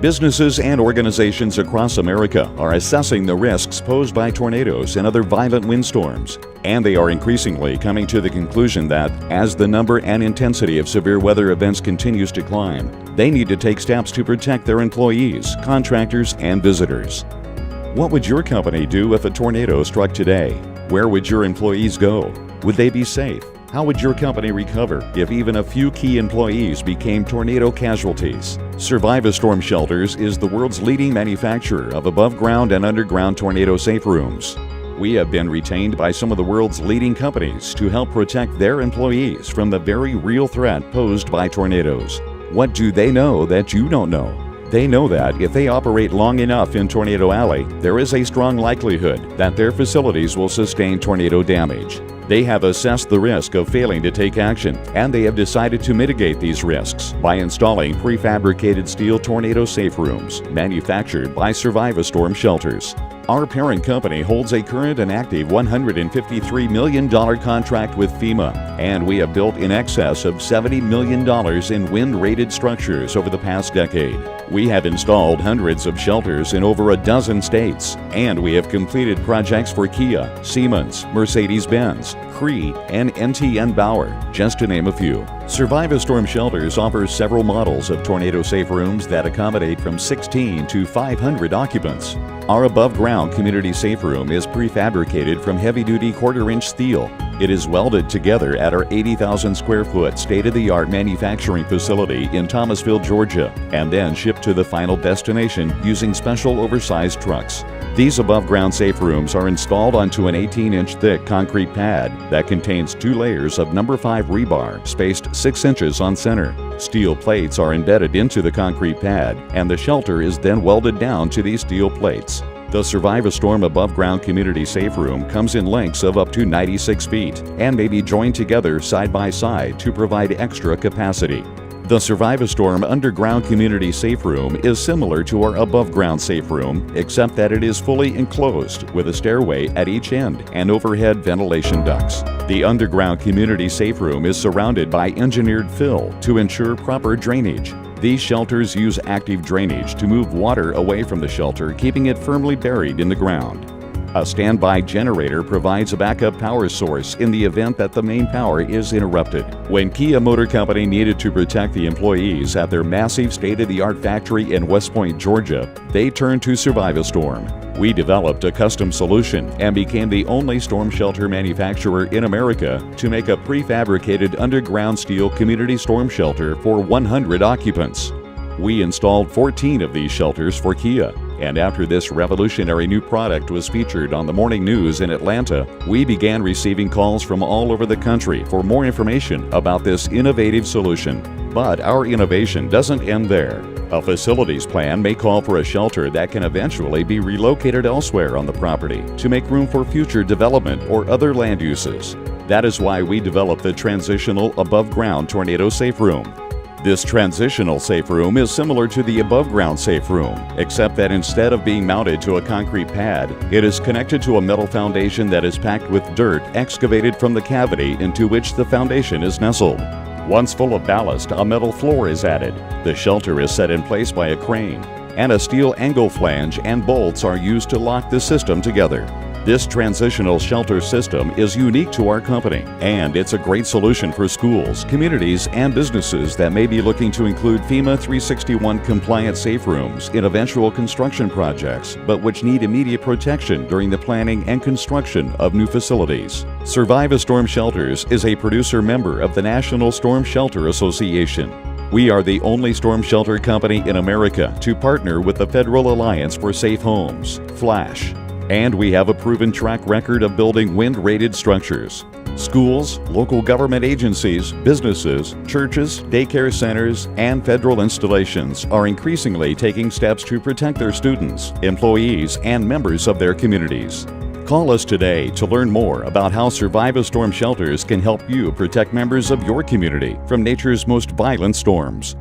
Businesses and organizations across America are assessing the risks posed by tornadoes and other violent windstorms, and they are increasingly coming to the conclusion that, as the number and intensity of severe weather events continues to climb, they need to take steps to protect their employees, contractors, and visitors. What would your company do if a tornado struck today? Where would your employees go? Would they be safe? How would your company recover if even a few key employees became tornado casualties? Survive-A-Storm Shelters is the world's leading manufacturer of above-ground and underground tornado safe rooms. We have been retained by some of the world's leading companies to help protect their employees from the very real threat posed by tornadoes. What do they know that you don't know? They know that if they operate long enough in Tornado Alley, there is a strong likelihood that their facilities will sustain tornado damage. They have assessed the risk of failing to take action, and they have decided to mitigate these risks by installing prefabricated steel tornado safe rooms manufactured by Survive-A-Storm Shelters. Our parent company holds a current and active $153 million contract with FEMA, and we have built in excess of $70 million in wind-rated structures over the past decade. We have installed hundreds of shelters in over a dozen states, and we have completed projects for Kia, Siemens, Mercedes-Benz, Cree, and NTN Bauer, just to name a few. Survive-A-Storm Shelters offers several models of tornado-safe rooms that accommodate from 16 to 500 occupants. Our above-ground community safe room is prefabricated from heavy-duty quarter-inch steel. It is welded together at our 80,000 square foot state-of-the-art manufacturing facility in Thomasville, Georgia, and then shipped to the final destination using special oversized trucks. These above-ground safe rooms are installed onto an 18-inch thick concrete pad that contains 2 layers of number 5 rebar spaced 6 inches on center. Steel plates are embedded into the concrete pad, and the shelter is then welded down to these steel plates. The Survive-A-Storm above-ground community safe room comes in lengths of up to 96 feet and may be joined together side by side to provide extra capacity. The Survive-A-Storm underground community safe room is similar to our above-ground safe room, except that it is fully enclosed with a stairway at each end and overhead ventilation ducts. The underground community safe room is surrounded by engineered fill to ensure proper drainage. These shelters use active drainage to move water away from the shelter, keeping it firmly buried in the ground. A standby generator provides a backup power source in the event that the main power is interrupted. When Kia Motor Company needed to protect the employees at their massive state-of-the-art factory in West Point, Georgia, they turned to Survive-A-Storm. We developed a custom solution and became the only storm shelter manufacturer in America to make a prefabricated underground steel community storm shelter for 100 occupants. We installed 14 of these shelters for Kia, and after this revolutionary new product was featured on the morning news in Atlanta, we began receiving calls from all over the country for more information about this innovative solution. But our innovation doesn't end there. A facilities plan may call for a shelter that can eventually be relocated elsewhere on the property to make room for future development or other land uses. That is why we developed the transitional above-ground tornado safe room. This transitional safe room is similar to the above-ground safe room, except that instead of being mounted to a concrete pad, it is connected to a metal foundation that is packed with dirt excavated from the cavity into which the foundation is nestled. Once full of ballast, a metal floor is added. The shelter is set in place by a crane, and a steel angle flange and bolts are used to lock the system together. This transitional shelter system is unique to our company, and it's a great solution for schools, communities, and businesses that may be looking to include FEMA 361 compliant safe rooms in eventual construction projects, but which need immediate protection during the planning and construction of new facilities. Survive-A-Storm Shelters is a producer member of the National Storm Shelter Association. We are the only storm shelter company in America to partner with the Federal Alliance for Safe Homes, FLASH. And we have a proven track record of building wind-rated structures. Schools, local government agencies, businesses, churches, daycare centers, and federal installations are increasingly taking steps to protect their students, employees, and members of their communities. Call us today to learn more about how Survive-A-Storm Shelters can help you protect members of your community from nature's most violent storms.